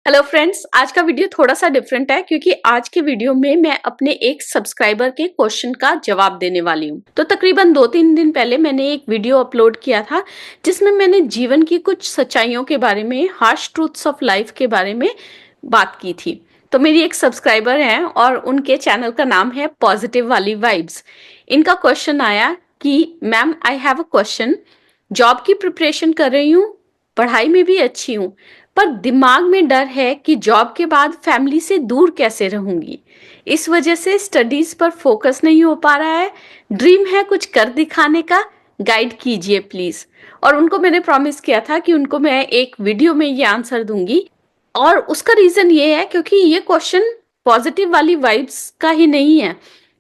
Hello friends, आज का video थोड़ा सा डिफरेंट है क्योंकि आज के वीडियो में मैं अपने एक सब्सक्राइबर के क्वेश्चन का जवाब देने वाली हूँ। तो तकरीबन 2-3 दिन पहले मैंने एक वीडियो अपलोड किया था जिसमें मैंने जीवन की कुछ सच्चाइयों के बारे में, हार्श ट्रूथ्स ऑफ लाइफ के बारे में बात की थी। तो मेरी एक सब्सक्राइबर हैं और उनके चैनल का नाम है पॉजिटिव वाली वाइब्स। इनका क्वेश्चन आया कि ma'am I have a question, job की प्रिपरेशन कर रही हूँ, पढ़ाई में भी अच्छी हूँ, पर दिमाग में डर है कि जॉब के बाद फैमिली से दूर कैसे रहूंगी। इस वजह से स्टडीज पर फोकस नहीं हो पा रहा है। ड्रीम है कुछ कर दिखाने का, गाइड कीजिए प्लीज। और उनको मैंने प्रॉमिस किया था कि उनको मैं एक वीडियो में ये आंसर दूंगी। और उसका रीजन ये है क्योंकि ये क्वेश्चन पॉजिटिव वाली वाइब्स का ही नहीं है,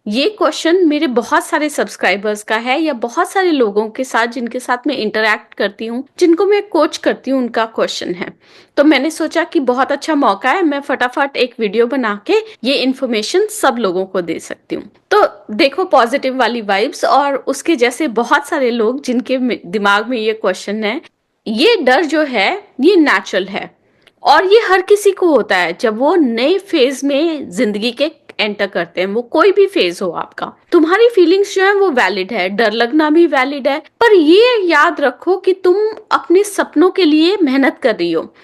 ये क्वेश्चन मेरे बहुत सारे सब्सक्राइबर्स का है या बहुत सारे लोगों के साथ जिनके साथ मैं इंटरैक्ट करती हूँ, जिनको मैं कोच करती हूँ, उनका क्वेश्चन है। तो मैंने सोचा कि बहुत अच्छा मौका है, मैं फटाफट एक वीडियो बना के ये इन्फॉर्मेशन सब लोगों को दे सकती हूँ। तो देखो, पॉजिटिव वाली वाइब्स और उसके जैसे बहुत सारे लोग जिनके दिमाग में ये क्वेश्चन है, ये डर जो है ये नेचुरल है और ये हर किसी को होता है जब वो नए फेज में जिंदगी के एंटर करते हैं। वो कोई भी फेज हो आपका, तुम्हारी फीलिंग्स जो है वो वैलिड है, डर लगना भी वैलिड है, पर ये याद रखो कि तुम अपने सपनों के लिए मेहनत कर रही हो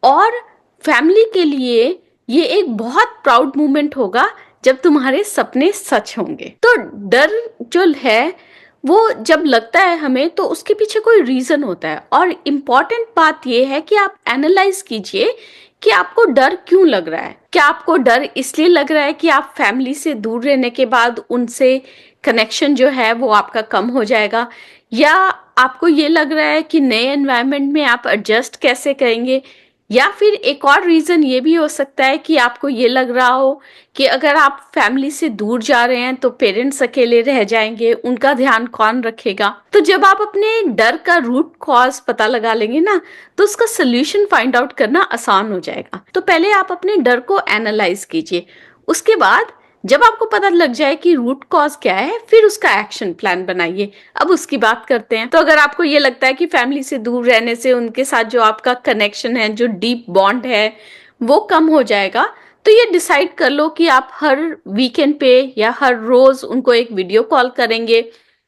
और फैमिली के लिए ये एक बहुत प्राउड मोमेंट होगा जब तुम्हारे सपने सच होंगे। तो डर जो है वो जब लगता है हमें, तो उसके पीछे कोई रीजन होता है और इम्पॉर्टेंट बात यह है कि आप एनालाइज कीजिए कि आपको डर क्यों लग रहा है। क्या आपको डर इसलिए लग रहा है कि आप फैमिली से दूर रहने के बाद उनसे कनेक्शन जो है वो आपका कम हो जाएगा, या आपको ये लग रहा है कि नए एनवायरनमेंट में आप एडजस्ट कैसे करेंगे, या फिर एक और रीजन ये भी हो सकता है कि आपको ये लग रहा हो कि अगर आप फैमिली से दूर जा रहे हैं तो पेरेंट्स अकेले रह जाएंगे, उनका ध्यान कौन रखेगा। तो जब आप अपने डर का रूट कॉज पता लगा लेंगे ना, तो उसका सोल्यूशन फाइंड आउट करना आसान हो जाएगा। तो पहले आप अपने डर को एनालाइज कीजिए, उसके बाद जब आपको पता लग जाए कि रूट कॉज क्या है, फिर उसका एक्शन प्लान बनाइए। अब उसकी बात करते हैं। तो अगर आपको ये लगता है कि फैमिली से दूर रहने से उनके साथ जो आपका कनेक्शन है, जो डीप बॉन्ड है, वो कम हो जाएगा, तो ये डिसाइड कर लो कि आप हर वीकेंड पे या हर रोज उनको एक वीडियो कॉल करेंगे,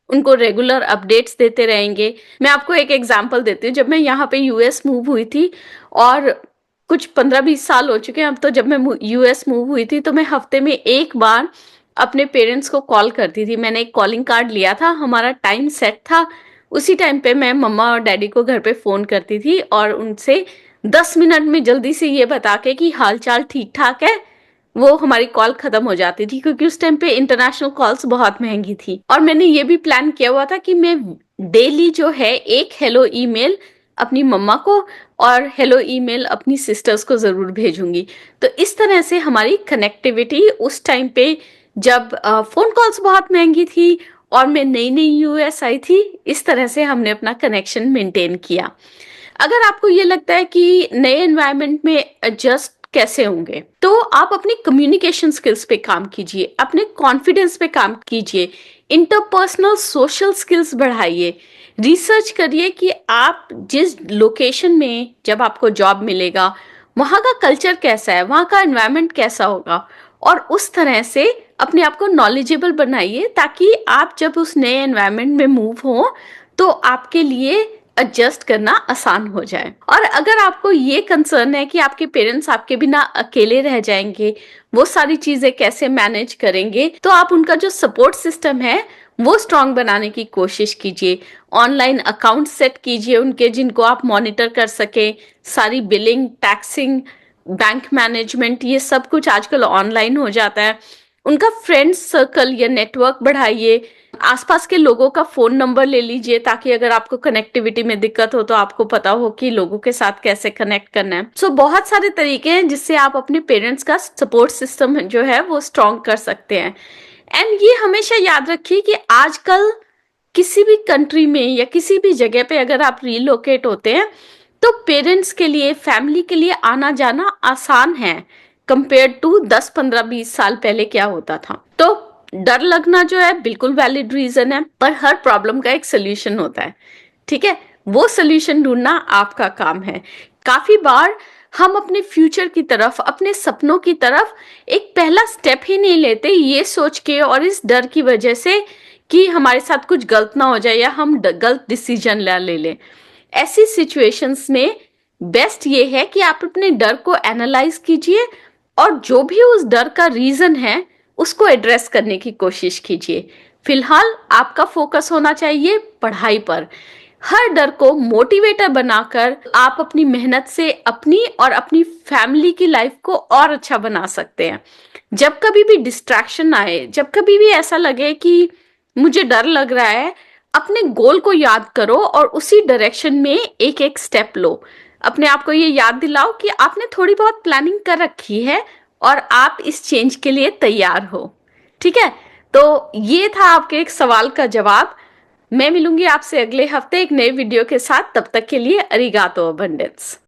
उनको रेगुलर अपडेट्स देते रहेंगे। मैं आपको एक एग्जांपल देती हूँ। जब मैं यहाँ पे यूएस मूव हुई थी, और कुछ 15-20 साल हो चुके हैं अब, तो जब मैं यूएस मूव हुई थी तो मैं हफ्ते में एक बार अपने पेरेंट्स को कॉल करती थी। मैंने एक कॉलिंग कार्ड लिया था, हमारा टाइम सेट था, उसी टाइम पे मैं मम्मा और डैडी को घर पे फोन करती थी और उनसे 10 मिनट में जल्दी से ये बता के कि हाल चाल ठीक ठाक है, वो हमारी कॉल खत्म हो जाती थी। क्योंकि उस टाइम पे इंटरनेशनल कॉल्स बहुत महंगी थी और मैंने ये भी प्लान किया हुआ था कि मैं डेली जो है एक हेलो ईमेल अपनी मम्मा को और हेलो ईमेल अपनी सिस्टर्स को जरूर भेजूंगी। तो इस तरह से हमारी कनेक्टिविटी उस टाइम पे, जब फोन कॉल्स बहुत महंगी थी और मैं नई नई यूएस आई थी, इस तरह से हमने अपना कनेक्शन मेंटेन किया। अगर आपको ये लगता है कि नए एनवायरनमेंट में एडजस्ट कैसे होंगे, तो आप अपनी कम्युनिकेशन स्किल्स पे काम कीजिए, अपने कॉन्फिडेंस पे काम कीजिए, इंटरपर्सनल सोशल स्किल्स बढ़ाइए, रिसर्च करिए कि आप जिस लोकेशन में जब आपको जॉब मिलेगा वहाँ का कल्चर कैसा है, वहाँ का एनवायरनमेंट कैसा होगा, और उस तरह से अपने आप को नॉलेजेबल बनाइए ताकि आप जब उस नए एनवायरनमेंट में मूव हो तो आपके लिए एडजस्ट करना आसान हो जाए। और अगर आपको ये कंसर्न है कि आपके पेरेंट्स आपके बिना अकेले रह जाएंगे, वो सारी चीजें कैसे मैनेज करेंगे, तो आप उनका जो सपोर्ट सिस्टम है वो स्ट्रांग बनाने की कोशिश कीजिए। ऑनलाइन अकाउंट सेट कीजिए उनके, जिनको आप मॉनिटर कर सके। सारी बिलिंग, टैक्सिंग, बैंक मैनेजमेंट, ये सब कुछ आजकल ऑनलाइन हो जाता है। उनका फ्रेंड्स सर्कल या नेटवर्क बढ़ाइए। आसपास के लोगों का फोन नंबर ले लीजिए ताकि अगर आपको कनेक्टिविटी में दिक्कत हो तो आपको पता हो कि लोगों के साथ कैसे कनेक्ट करना है। सो बहुत सारे तरीके हैं जिससे आप अपने पेरेंट्स का सपोर्ट सिस्टम जो है वो स्ट्रॉन्ग कर सकते हैं। एंड ये हमेशा याद रखिए कि आजकल किसी भी कंट्री में या किसी भी जगह पे अगर आप रिलोकेट होते हैं तो पेरेंट्स के लिए, फैमिली के लिए आना जाना आसान है कंपेयर टू 10-15-20 साल पहले क्या होता था। तो डर लगना जो है बिल्कुल वैलिड रीजन है, पर हर प्रॉब्लम का एक सोल्यूशन होता है, ठीक है? वो सोल्यूशन ढूंढना आपका काम है। काफी बार हम अपने फ्यूचर की तरफ, अपने सपनों की तरफ एक पहला स्टेप ही नहीं लेते, ये सोच के और इस डर की वजह से कि हमारे साथ कुछ गलत ना हो जाए या हम गलत डिसीजन ले लें। ऐसी सिचुएशंस में बेस्ट ये है कि आप अपने डर को एनालाइज कीजिए और जो भी उस डर का रीजन है उसको एड्रेस करने की कोशिश कीजिए। फिलहाल आपका फोकस होना चाहिए पढ़ाई पर। हर डर को मोटिवेटर बनाकर आप अपनी मेहनत से अपनी और अपनी फैमिली की लाइफ को और अच्छा बना सकते हैं। जब कभी भी डिस्ट्रैक्शन आए, जब कभी भी ऐसा लगे कि मुझे डर लग रहा है, अपने गोल को याद करो और उसी डायरेक्शन में एक एक स्टेप लो। अपने आप को ये याद दिलाओ कि आपने थोड़ी बहुत प्लानिंग कर रखी है और आप इस चेंज के लिए तैयार हो। ठीक है, तो ये था आपके एक सवाल का जवाब। मैं मिलूंगी आपसे अगले हफ्ते एक नए वीडियो के साथ। तब तक के लिए अरिगातो अबंडेंस।